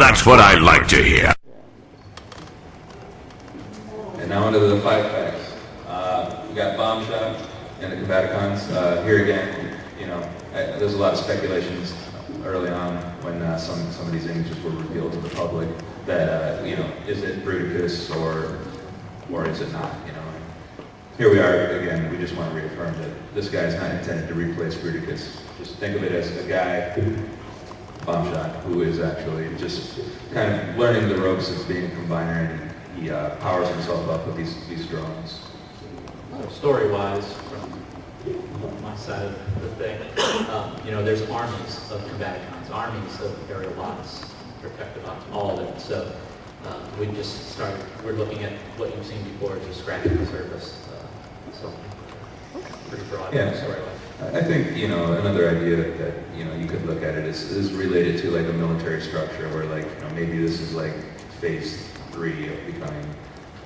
that's what I like to hear. And now into the 5 packs. We got Bomb Shot and the Combaticons. Here again, you know, there's a lot of speculations early on when some of these images were revealed to the public that, you know, is it Bruticus or is it not, you know? Here we are again, we just want to reaffirm that this guy is not intended to replace Bruticus. Just think of it as a guy, Bomb Shot, who is actually just kind of learning the ropes of being a combiner, and he powers himself up with these drones. Story-wise, from my side of the thing, you know, there's armies of Combaticons, armies of Aerialots, Protectobots, all of them. So we just started, we're looking at what you've seen before, just scratching the surface. So pretty broad story-wise. I think, you know, another idea that, you know, you could look at it is related to like a military structure where, like, you know, maybe this is like phase 3 of becoming,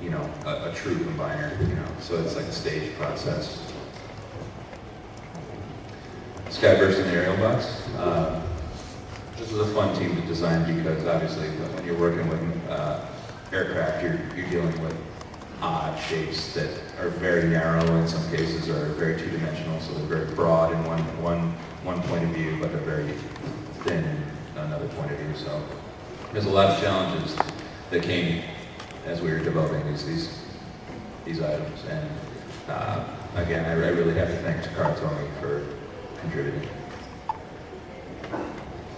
you know, a true combiner, you know, so it's like a stage process. Skyburst and Aerial Bots. This is a fun team to design because obviously when you're working with aircraft, you're dealing with odd shapes that are very narrow in some cases, or very two-dimensional, so they're very broad in one point of view, but they're very thin in another point of view. So there's a lot of challenges that came as we were developing these items, and again, I really have to thank TakaraTomy for contributing.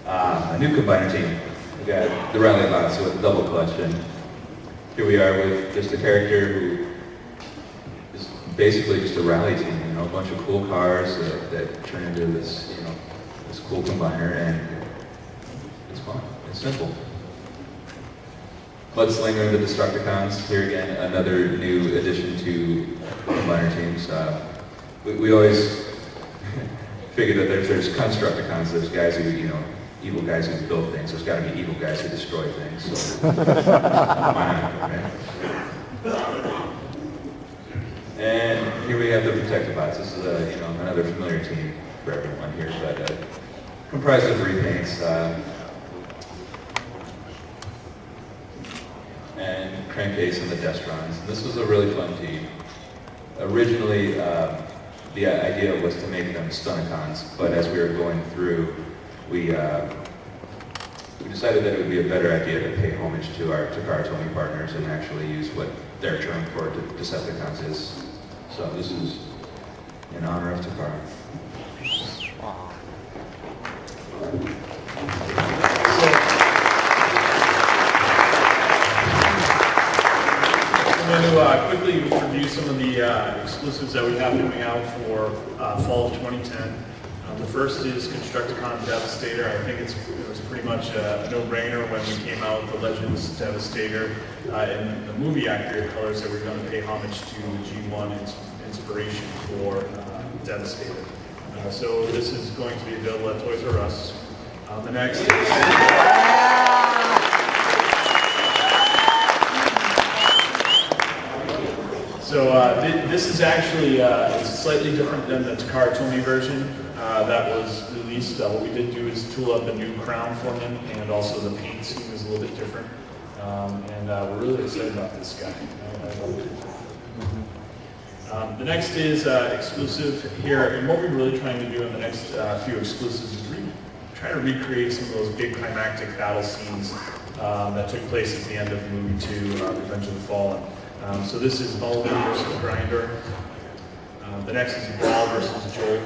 A new combiner team. We got the Rally Bots with double collection. Here we are with just a character who is basically just a rally team, you know, a bunch of cool cars that turn into this, you know, this cool combiner, and it's fun. It's simple. Mudslanger and the Destructicons. Here again, another new addition to combiner teams. We always figure that there's Constructicons, there's guys who, you know, evil guys who build things. There's got to be evil guys who destroy things. So why not, right? And here we have the Protectobots. This is you know, another familiar team for everyone here, but comprised of repaints and Crankcase and the Destrons. And this was a really fun team. Originally, the idea was to make them Stunicons, but as we were going through, we decided that it would be a better idea to pay homage to our TakaraTomy partners and actually use what their term for Decepticons is. So this is in honor of Takara. I'm going to quickly review some of the exclusives that we have coming out for fall of 2010. The first is Constructicon Devastator. I think it was pretty much a no-brainer when we came out with the Legends Devastator in the movie accurate colors that we're going to pay homage to the G1 inspiration for Devastator. So this is going to be available at Toys R Us. The next this is actually it's slightly different than the TakaraTomy version that was released. What we did do is tool up a new crown for him, and also the paint scheme is a little bit different. And we're really excited about this guy. I love it. The next is exclusive here, and what we're really trying to do in the next few exclusives is try to recreate some of those big climactic battle scenes that took place at the end of movie 2, Revenge of the Fallen. So this is Mulligan versus Grinder. The next is Brawl versus Jolt.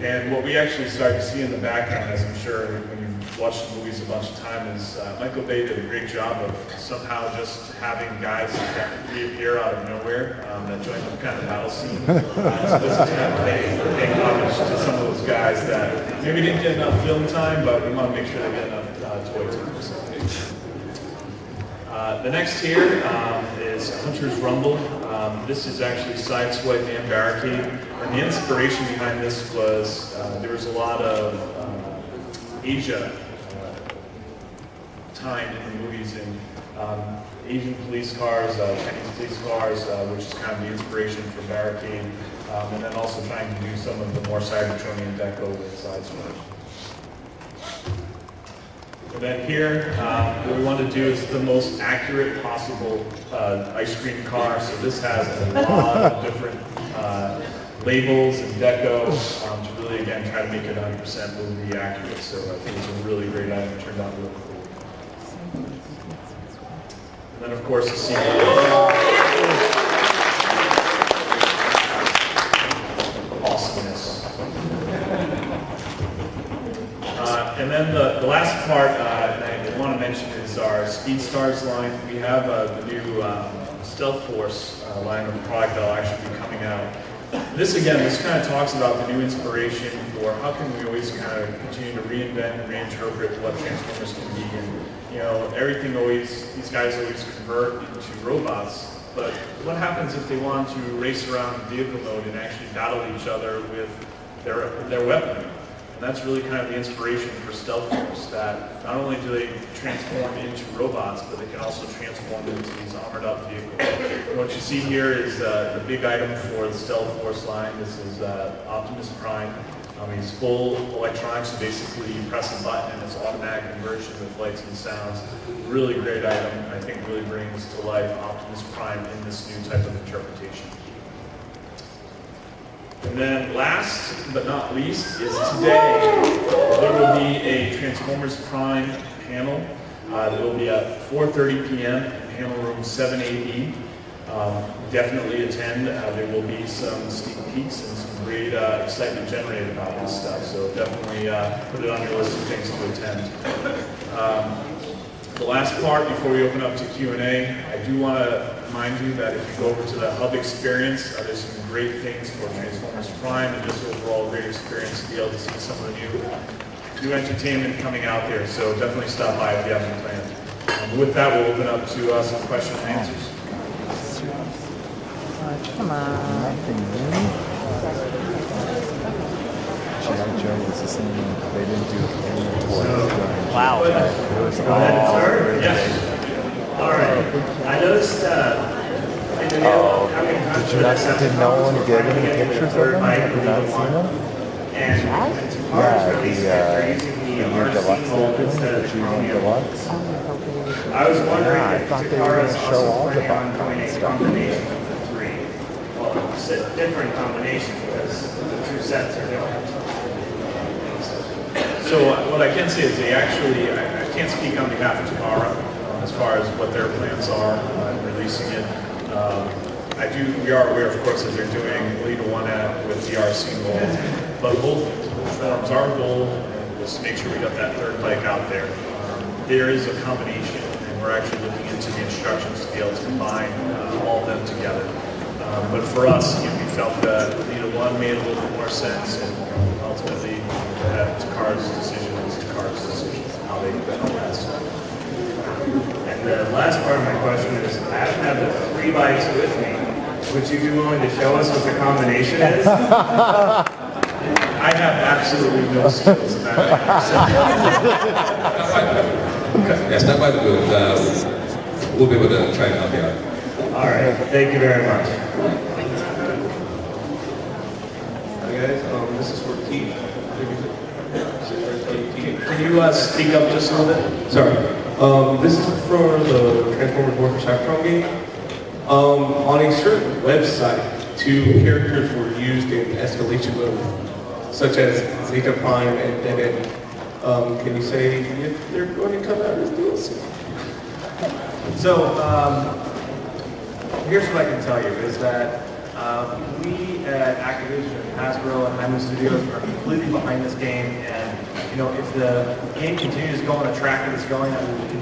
And what we actually start to see in the background, as I'm sure when you've watched the movies a bunch of times, is Michael Bay did a great job of somehow just having guys that reappear out of nowhere that join the kind of battle scene. So this is kind of paying homage to some of those guys that maybe didn't get enough film time, but we want to make sure they get enough toy time. So. The next here is Hunter's Rumble. This is actually Sideswipe and Barricade. And the inspiration behind this was there was a lot of Asia time in the movies, and Asian police cars, Chinese police cars, which is kind of the inspiration for Barricade, and then also trying to do some of the more Cybertronian deco with Sideswipe. And then here, what we want to do is the most accurate possible ice cream car. So this has a lot of different labels and deco to really, again, try to make it 100% movie accurate. So I think it's a really great item. It turned out really cool. And then, of course, the Siebenaler. Awesomeness. And then the last part I want to mention is our Speed Stars line. We have the new Stealth Force line of product that will actually be coming out. This kind of talks about the new inspiration for how can we always kind of continue to reinvent and reinterpret what Transformers can be. And, you know, everything these guys always convert into robots. But what happens if they want to race around in vehicle mode and actually battle each other with their weaponry? And that's really kind of the inspiration for Stealth Force, that not only do they transform into robots, but they can also transform into these armored up vehicles. And what you see here is the big item for the Stealth Force line. This is Optimus Prime. He's full electronics, so basically you press a button and it's automatic conversion with lights and sounds. Really great item, I think really brings to life Optimus Prime in this new type of interpretation. And then last but not least is today, there will be a Transformers Prime panel. That will be at 4:30 p.m. in panel room 780. Definitely attend. There will be some sneak peeks and some great excitement generated about this stuff. So definitely put it on your list of things to attend. The last part before we open up to Q&A, I do want to remind you that if you go over to the Hub experience, there's some great things for Transformers Prime and just overall great experience to be able to see some of the new entertainment coming out there. So definitely stop by if you haven't planned. With that, we'll open up to some question and answers. Come on. G.I. Joe was the same. They didn't do any toys. Wow. It was Go ahead and start? Yes. All right. I noticed in the new upcoming Did no one get any pictures of them? Have you not seen them? And Yeah, the deluxe edition, instead of the the G1 Chromium. deluxe. I was wondering Yeah, I if thought they were Takara's gonna show all also the planning on BotCon doing a stuff. combination of the three. Well, it's a different combination because the two sets are different. So what I can say is they actually, I can't speak on behalf of Takara as far as what their plans are in releasing it. We are aware, of course, that they're doing Lead One with the RC mold, but both forms, our goal was to make sure we got that third bike out there. There is a combination, and we're actually looking into the instructions to be able to combine all of them together. But for us, we felt that Lead One made a little bit more sense, and ultimately Takara's decision is Takara's decision, how they do that stuff. And the last part of my question is, I happen to have the 3 bikes with me. Would you be willing to show us what the combination is? I have absolutely no skills in that. Yeah, stop by the booth. We'll be able to try and help you out. All right. Thank you very much. Hi guys, this is for Kyde. Can you speak up just a little bit? Sorry. This is for the Transformers Warfare Cybertron game. On a certain website, 2 characters were used in escalation mode, such as Zeta Prime and Dead End. Can you say if they're going to come out as DLC? So, here's what I can tell you, is that we at Activision, Hasbro, and Hasbro Studios are completely behind this game, and if the game continues to go on the track that it's going,